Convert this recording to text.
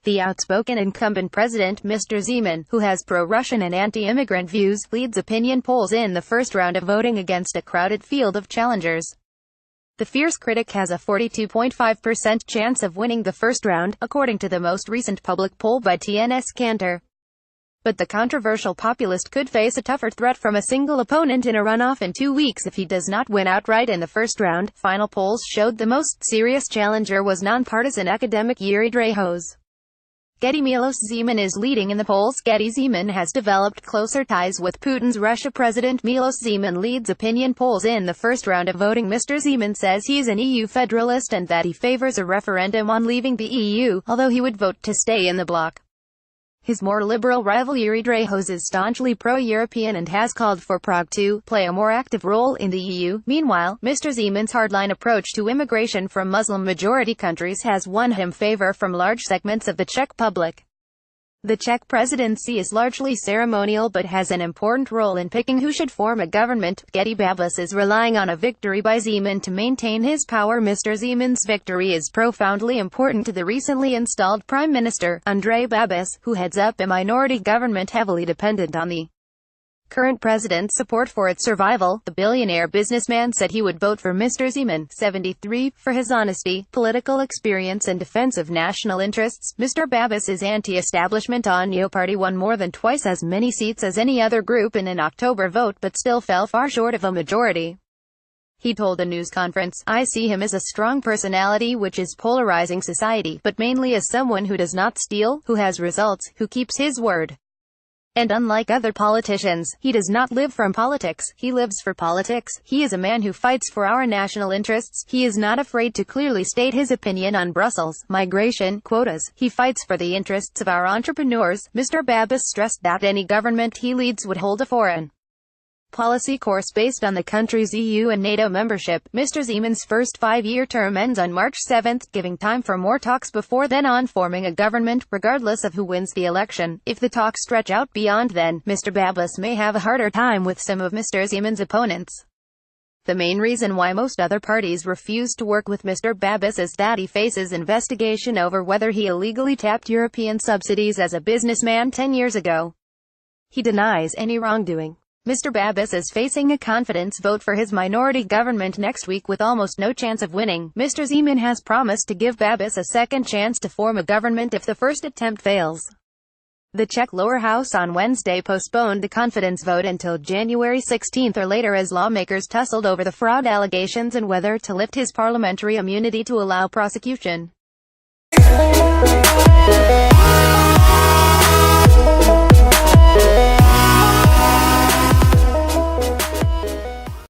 The outspoken incumbent President Mr Zeman, who has pro-Russian and anti-immigrant views, leads opinion polls in the first round of voting against a crowded field of challengers. The fierce critic has a 42.5% chance of winning the first round, according to the most recent public poll by TNS Kantar. But the controversial populist could face a tougher threat from a single opponent in a runoff in 2 weeks if he does not win outright in the first round. Final polls showed the most serious challenger was nonpartisan academic Yuri Dreyho's. Mr Zeman is leading in the polls. Zeman has developed closer ties with Putin's Russia. President Mr Zeman leads opinion polls in the first round of voting. Mr Zeman says he's an EU federalist and that he favors a referendum on leaving the EU, although he would vote to stay in the bloc. His more liberal rival Yuri Dreyhos is staunchly pro-European and has called for Prague to play a more active role in the EU. Meanwhile, Mr Zeman's hardline approach to immigration from Muslim-majority countries has won him favor from large segments of the Czech public. The Czech presidency is largely ceremonial but has an important role in picking who should form a government. Babis is relying on a victory by Zeman to maintain his power. Mr Zeman's victory is profoundly important to the recently installed Prime Minister, Andrej Babis, who heads up a minority government heavily dependent on the current president's support for its survival. The billionaire businessman said he would vote for Mr Zeman, 73, for his honesty, political experience and defense of national interests. Mr Babis' anti-establishment Onyo party won more than twice as many seats as any other group in an October vote but still fell far short of a majority. He told a news conference, "I see him as a strong personality which is polarizing society, but mainly as someone who does not steal, who has results, who keeps his word. And unlike other politicians, he does not live from politics, he lives for politics. He is a man who fights for our national interests. He is not afraid to clearly state his opinion on Brussels, migration, quotas. He fights for the interests of our entrepreneurs." Mr Babis stressed that any government he leads would hold a foreign policy course based on the country's EU and NATO membership. Mr Zeman's first 5-year term ends on March 7, giving time for more talks before then on forming a government, regardless of who wins the election. If the talks stretch out beyond then, Mr Babis may have a harder time with some of Mr Zeman's opponents. The main reason why most other parties refuse to work with Mr Babis is that he faces investigation over whether he illegally tapped European subsidies as a businessman 10 years ago. He denies any wrongdoing. Mr Babis is facing a confidence vote for his minority government next week with almost no chance of winning. Mr Zeman has promised to give Babis a second chance to form a government if the first attempt fails. The Czech lower house on Wednesday postponed the confidence vote until January 16 or later as lawmakers tussled over the fraud allegations and whether to lift his parliamentary immunity to allow prosecution.